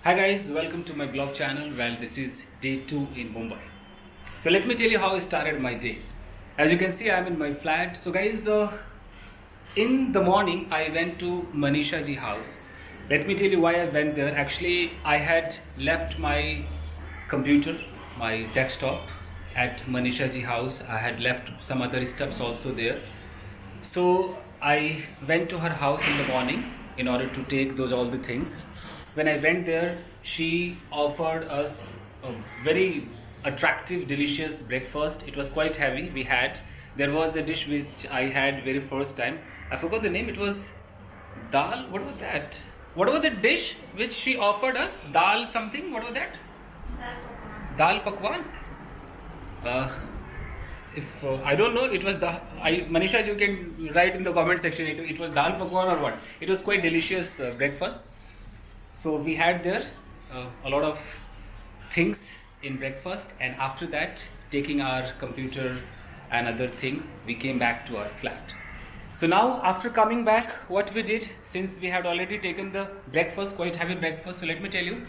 Hi guys, welcome to my blog channel. Well, this is day 2 in Mumbai. So let me tell you how I started my day. As you can see, I'm in my flat. So guys, in the morning I went to Manisha ji house. Let me tell you why I went there. Actually, I had left my computer, my desktop at Manisha ji house. I had left some other stuffs also there. So I went to her house in the morning in order to take those all the things. When I went there, she offered us a very attractive, delicious breakfast. It was quite heavy. We had there was a dish which I had very first time. I forgot the name. It was dal. What was that? What was the dish which she offered us? Dal something. What was that? Dal pakwan. Uh, if I don't know, it was Manisha, you can write in the comment section. It was dal pakwan or what? It was quite delicious breakfast. So we had there a lot of things in breakfast, and after that, taking our computer and other things, we came back to our flat. So now, after coming back, what we did, since we had already taken the breakfast, quite heavy breakfast. So let me tell you,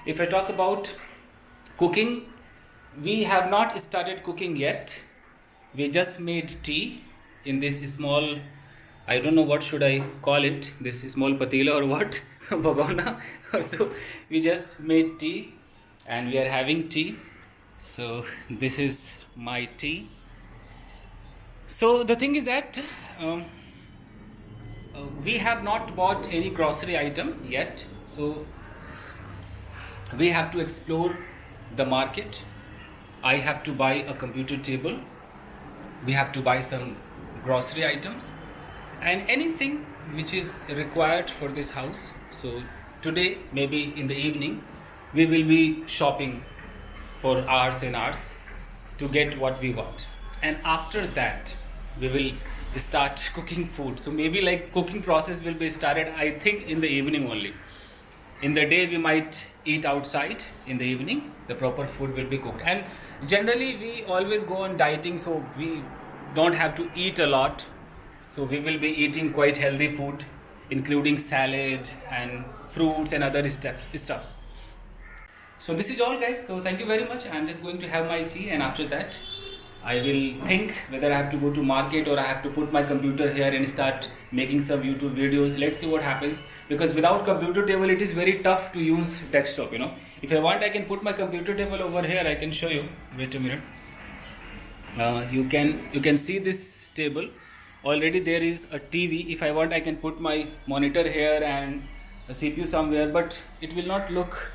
if I talk about cooking, we have not started cooking yet. We just made tea in this small, I don't know what should I call it, this small patila or what, bagona. So we just made tea and we are having tea. So this is my tea. So the thing is that we have not bought any grocery item yet. So we have to explore the market. I have to buy a computer table. We have to buy some grocery items and anything which is required for this house. So today, maybe in the evening, we will be shopping for hours and hours to get what we want. And after that, we will start cooking food. So maybe like cooking process will be started, I think, in the evening only. In the day we might eat outside. In the evening the proper food will be cooked, and generally we always go on dieting, so we don't have to eat a lot. So we will be eating quite healthy food, including salad and fruits and other stuffs. So this is all guys, so thank you very much. I'm just going to have my tea, and after that I will think whether I have to go to market or I have to put my computer here and start making some YouTube videos. Let's see what happens, because without computer table it is very tough to use desktop, you know. If I want, I can put my computer table over here. I can show you. Wait a minute. You can see this table. Already there is a TV. If I want, I can put my monitor here and a CPU somewhere, but it will not look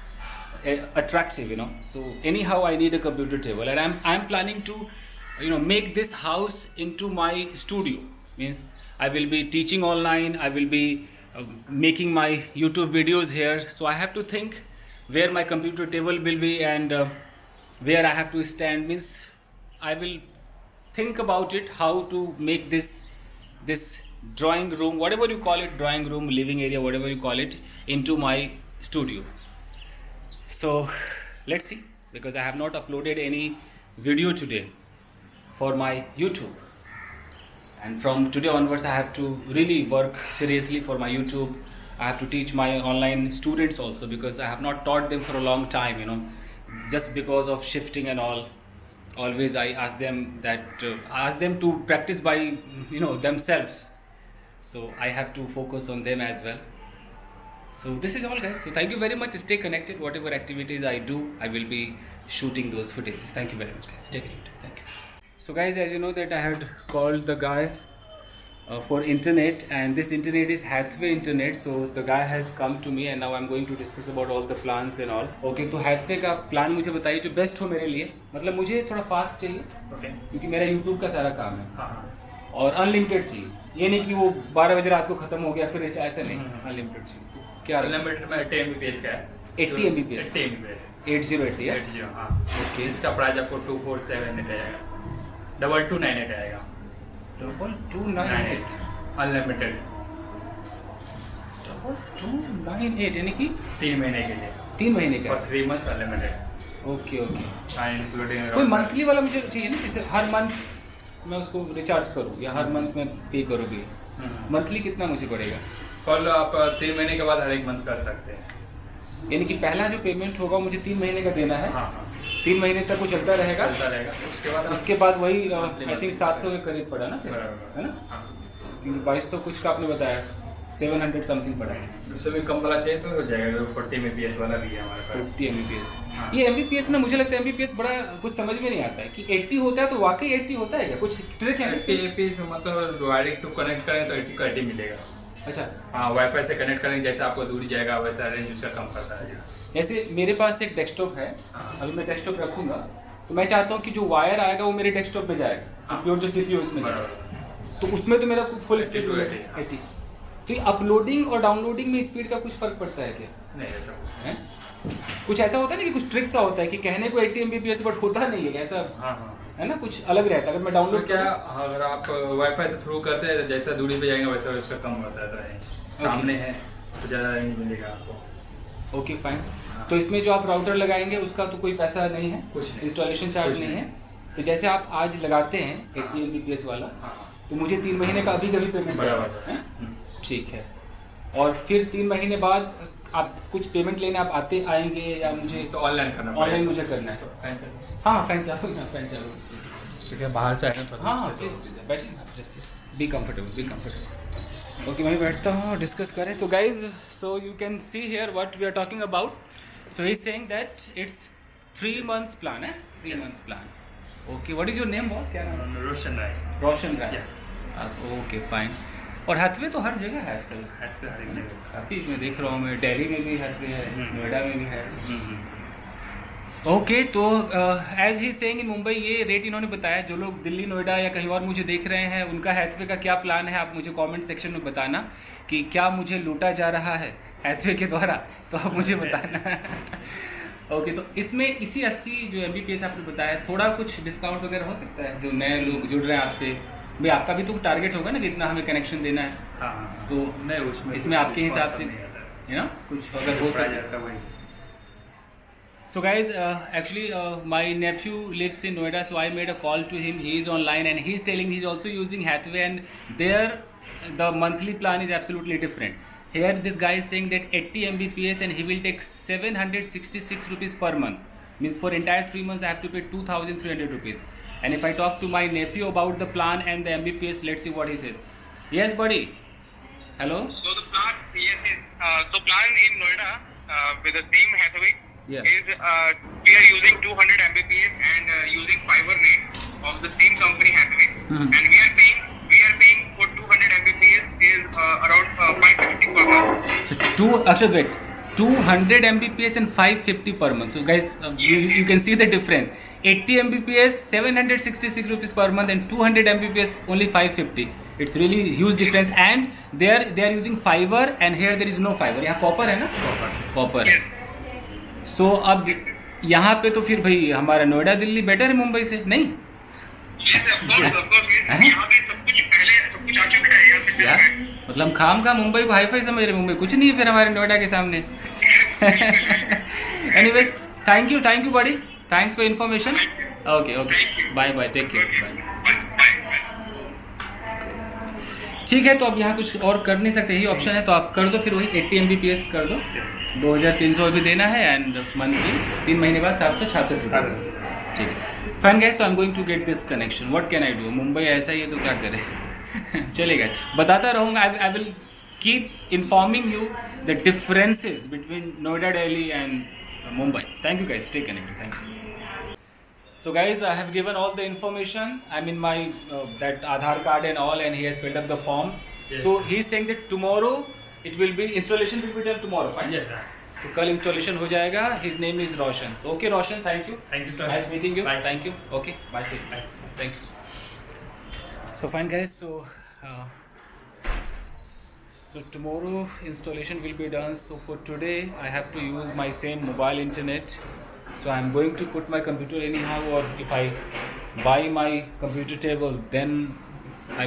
attractive, you know. So anyhow, I need a computer table, and I'm planning to, you know, make this house into my studio. Means I will be teaching online. I will be making my YouTube videos here. So I have to think where my computer table will be and where I have to stand. Means I will think about it, how to make this drawing room, whatever you call it, drawing room, living area, whatever you call it, into my studio. So let's see, because I have not uploaded any video today for my YouTube, and from today onwards I have to really work seriously for my YouTube. I have to teach my online students also, because I have not taught them for a long time, you know, just because of shifting and all. Always I ask them to practice by, you know, themselves. So I have to focus on them as well. So this is all guys. So thank you very much. Stay connected. Whatever activities I do, I will be shooting those footages. Thank you very much guys. Stay connected. Thank you. So guys, as you know that I had called the guy for internet, and this internet is Hathway internet. So the guy has come to me and now I'm going to discuss about all the plans and all. Okay, तो Hathway का plan मुझे बताइए जो best हो मेरे लिए. मतलब मुझे थोड़ा फास्ट चाहिए. Okay. क्योंकि मेरा YouTube का सारा काम है. हाँ. और अनलिमिटेड चाहिए. ये नहीं कि वो 12 बजे रात को खत्म हो गया फिर ऐसा नहीं. अनलिमिटेड चाहिए. तो क्या अनलिमिटेड में 80 MBPS का है. 80 MBPS. 80 MBPS. 8080 है. 80 हाँ. ओके. इसका प्राइस आपको 247 आएगा. 2298 आएगा. 2298 अनलिमिटेड. 2298 यानी कि 3 महीने के लिए. 3 महीने का. और 3 months unlimited. Okay okay. Including कोई मंथली वाला मुझे चाहिए ना, जैसे हर मंथ मैं उसको रिचार्ज करूँ या हर मंथ में पे करूँ भी. मंथली कितना मुझे पड़ेगा? कॉल आप 3 महीने के बाद हर एक मंथ कर सकते हैं. यानी कि पहला जो पेमेंट होगा मुझे 3 महीने का देना है। हाँ हाँ 3 महीने तक वो चलता रहेगा। चलता रहेगा। उसके बाद वही आई थिंक 700 के करीब पड़ा ना फिर, बराबर। है ना? हाँ 2200 कुछ का आपने बताया, 700 समथिंग पड़ा है। उससे भी कम वाला चाहिए तो हो जाएगा, जो 40 Mbps वाला भी है हमारे पास। 50 Mbps। हाँ। ये Mbps ना, मुझे लगता है Mbps बड़ा कुछ समझ में नहीं आता है कि 80 होता है तो वाकई 80 होता है क्या? कुछ ट्रिक है इसकी? Mbps मतलब डायरेक्ट तो कनेक्ट करें तो 80 का 80 मिलेगा। अच्छा, हाँ वाईफाई से कनेक्ट करेंगे, जैसे आपको दूरी जाएगा वैसा रेंज उसका कम करता है। जैसे मेरे पास एक डेस्कटॉप है, हाँ। अभी मैं डेस्कटॉप रखूंगा तो मैं चाहता हूँ कि जो वायर आएगा वो मेरे डेस्कटॉप पे जाएगा, हाँ। प्योर जो CPU उसमें है। बराबर। तो उसमें तो मेरा फुल स्पीड 80 है 80। तो ये अपलोडिंग और डाउनलोडिंग में स्पीड का कुछ फर्क पड़ता है क्या? नहीं ऐसा कुछ है? कुछ ऐसा होता है ना कि कुछ ट्रिक सा होता है कि कहने को 80 Mbps बट होता नहीं है ऐसा, हाँ हाँ है ना? कुछ अलग रहता है अगर मैं तो डाउनलोड क्या, अगर आप वाईफाई से थ्रू करते हैं तो जैसा दूरी पे जाएंगे वैसा उसका कम होता है रेंज। सामने है तो ज़्यादा रेंज मिलेगा आपको। Okay fine. हाँ। तो इसमें जो आप राउटर लगाएंगे उसका तो कोई पैसा नहीं है, कुछ नहीं। इंस्टॉलेशन चार्ज कुछ नहीं है। नहीं। तो जैसे आप आज लगाते हैं हाँ। 80 Mbps वाला, हाँ तो मुझे 3 महीने का अभी कभी पेमेंट बराबर है? है। ठीक है। और फिर 3 महीने बाद आप कुछ पेमेंट लेने आप आते आएंगे या मुझे तो ऑनलाइन करना ऑनलाइन मुझे करना तो है? फैन चल- हाँ फैन चालू है, फैन चालू। ठीक है बाहर से आए ना थोड़ा। हाँ हाँ प्लीज़ प्लीज़ बैठिए ना, just be comfortable, be comfortable. Okay मैं बैठता हूँ, डिस्कस करें। तो guys, so you can see here what we are talking about. So he is saying that it's 3 months plan है, 3 months plan. Okay, what is your name boss? क्या नाम है? Roshan Rai. Roshan Rai. Okay fine. और हैथवे तो हर जगह है आजकल, ऐसे हर एक जगह। काफ़ी मैं देख रहा हूँ, मैं दिल्ली में भी हैथवे है, नोएडा में भी है। हम्म। ओके तो as he saying in Mumbai, ये रेट इन्होंने बताया। जो लोग दिल्ली, नोएडा या कहीं और मुझे देख रहे हैं, उनका हैथवे का क्या प्लान है, आप मुझे कमेंट सेक्शन में बताना कि क्या मुझे लूटा जा रहा है हैथवे के द्वारा, तो आप मुझे बताना। ओके तो इसमें इसी 80 जो Mbps आपने बताया, थोड़ा कुछ डिस्काउंट वगैरह हो सकता है? जो नए लोग जुड़ रहे हैं आपसे, भाई आपका भी तो टारगेट होगा ना कि इतना हमें कनेक्शन देना है, हाँ तो नहीं उसमें इसमें आपके हिसाब से नहीं यू नो कुछ अगर हो आता सके। वही। So guys, actually my nephew lives in Noida, so I made a call to him. He is online and he's telling he's also using Hathway, and there the monthly plan is absolutely different. Here this guy is saying that 80 Mbps and he will take 766 rupees per month. Means for entire 3 months I have to pay 2,300 rupees. And if I talk to my nephew about the plan and the Mbps, let's see what he says. Yes buddy. Hello. So the plan, yes, so plan in Noida with the same Hathway Yeah. is we are using 200 Mbps and using fiber net of the same company Hathway, and we are paying for 200 Mbps is around 550 per month. So Akshat, wait, 200 Mbps and 550 per month. So guys, you can see the difference. 80 Mbps 766 rupees per month and 200 Mbps only 550. It's really huge difference. And they are using fiber and here there is no fiber. यहाँ copper है ना? Copper है. So अब यहाँ पे तो फिर भाई हमारा नोएडा दिल्ली बेटर है मुंबई से, नहीं? Yes, of course, yes. हैं? यहाँ पे सब कुछ पहले सब कुछ आ चुका है, यहाँ पे चल यार रहा है। मतलब हम खाम का मुंबई को हाईफाई समझ रहे, मुंबई कुछ नहीं है फिर हमारे नोएडा के सामने। Anyways, thank you buddy, thanks for information. Okay bye bye, take care. ठीक है, तो अब यहाँ कुछ और कर नहीं सकते, यही ऑप्शन है, तो आप कर दो फिर वही 80 Mbps कर दो, 2,300 भी देना है एंड मंथली 3 महीने बाद 766 रुपये। ठीक है fine guys, so I am going to get this connection, what can I do? Mumbai ऐसा ही है तो क्या करें। चलेगा, बताता रहूँगा, I will keep informing you the differences between Noida, Delhi and Mumbai. Thank you guys, stay connected, thank you. So guys, I have given all the information. I mean my that Aadhaar card and all, and he has filled up the form. Yes. So he is saying that tomorrow it will be installation will be done tomorrow. Fine. Yes, sir. तो कल installation हो जाएगा. His name is Roshan. So okay Roshan, thank you. Thank you, sir. Nice meeting you. Bye. Thank you. Okay. Bye. Bye. Thank you. So fine guys. So tomorrow installation will be done. So for today I have to use my same mobile internet. So I'm going to put my computer anyhow, or if I buy my computer table, then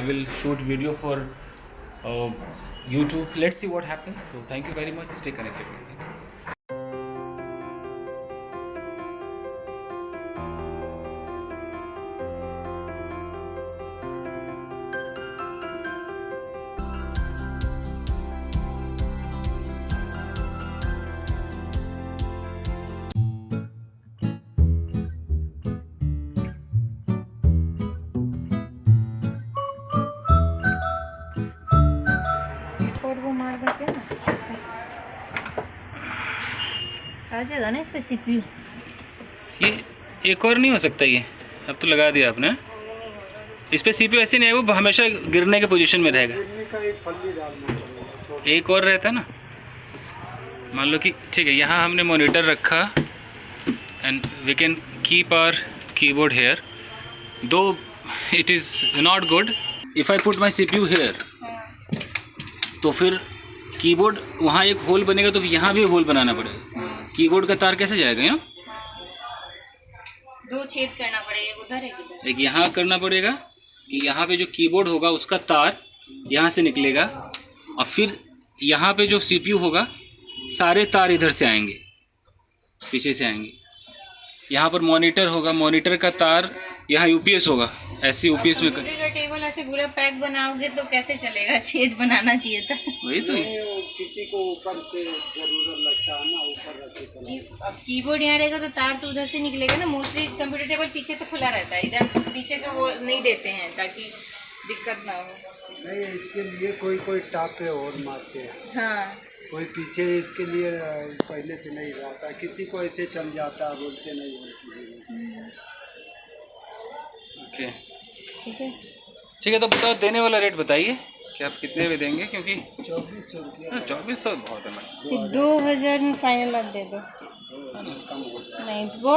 I will shoot video for YouTube. Let's see what happens. So thank you very much. Stay connected with me. आ जाएगा ना इस पे CPU। ये एक और नहीं हो सकता ये, अब तो लगा दिया आपने। इस पे CPU ऐसे नहीं है, वो हमेशा गिरने के पोजीशन में रहेगा। एक और रहता है ना, मान लो कि ठीक है, यहाँ हमने मॉनिटर रखा and we can keep our keyboard here, though it is not good if I put my CPU here, तो फिर कीबोर्ड वहाँ एक होल बनेगा तो यहाँ भी होल बनाना पड़ेगा। कीबोर्ड का तार कैसे जाएगा यू नो? दो छेद करना पड़ेगा, उधर एक इधर। एक यहाँ करना पड़ेगा कि यहाँ पे जो कीबोर्ड होगा उसका तार यहाँ से निकलेगा, और फिर यहाँ पे जो CPU होगा सारे तार इधर से आएंगे, पीछे से आएंगे। यहाँ पर मॉनिटर होगा, मॉनिटर का तार यहाँ UPS होगा, ऐसे UPS में कंप्यूटर का टेबल ऐसे पूरा पैक बनाओगे तो कैसे चलेगा? छेद बनाना चाहिए था। वही तो किसी को ऊपर से जरूरत लगता है ना, ऊपर रखे तो अब कीबोर्ड यहाँ रहेगा तो तार तो उधर से निकलेगा ना। मोस्टली कंप्यूटर टेबल पीछे से खुला रहता है, इधर पीछे का वो नहीं देते हैं ताकि दिक्कत ना हो। नहीं, इसके लिए कोई कोई टाप पे और मारते हैं, हाँ, कोई पीछे इसके लिए पहले से नहीं रहता, किसी को ऐसे चल जाता, बोलते नहीं बोलते। ओके ठीक है। ठीक है, तो बताओ देने वाला रेट बताइए कि आप कितने में देंगे, क्योंकि 2400 रुपया 2400 बहुत है मैडम। फिर 2000 में फाइनल आप दे दो। कम हो जाए। नहीं, वो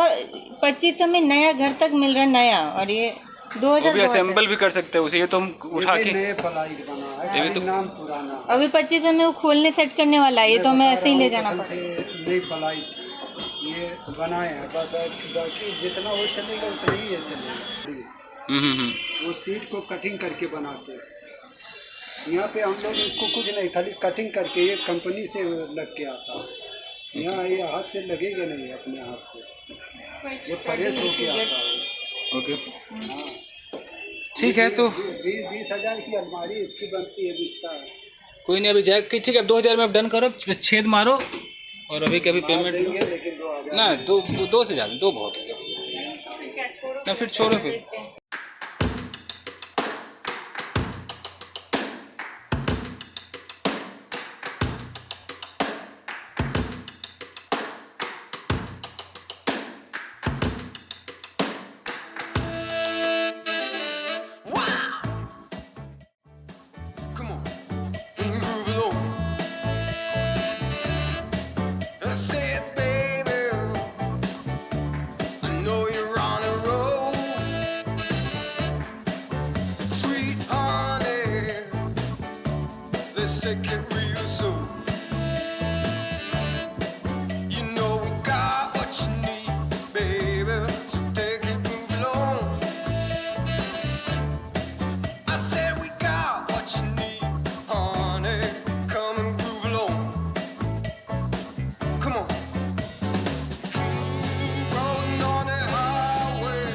2500 में नया घर तक मिल रहा है नया, और ये 2000 वो भी बहुत है। असेंबल भी कर सकते हैं उसे, ये तो हम उठा ये के नए प्लाई बना है, ये भी तो- नाम पुराना है। अभी 2500 में वो खोलने सेट करने वाला है, ये तो हमें ऐसे ही ले जाना कसम पड़ेगा। से नई प्लाई थी, ये बनाए हैं बस, बाकी जितना वो चलेगा उतना ही ये चलेगा। वो सीट को कटिंग करके बनाते हैं। यहाँ पे हम लोग इसको कुछ नहीं, खाली कटिंग करके ये कंपनी से लग के आता है। यहाँ ये हाथ से लगेगा नहीं, अपने हाथ से ये फ्रेश होके आता है। ओके हाँ, ठीक है, तो 20 हज़ार की अलमारी इसकी बनती है, बिकता है। कोई नहीं, अभी जाए कि ठीक है, 2000 में आप डन करो, छेद मारो, और अभी कभी पेमेंट देंगे लेकिन 2000 ना, दो से ज़्यादा, दो बहुत है ना, फिर छोड़ो फिर। Take it real soon. You know we got what you need, baby. So take it, move along. I said we got what you need, honey. Come and groove along. Come on. Rolling on that highway.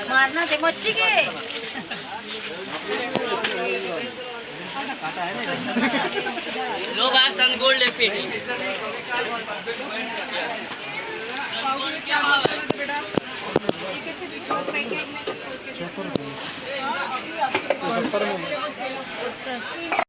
मारना थे मच्छी के। लो बात सन gold है पेटी packet में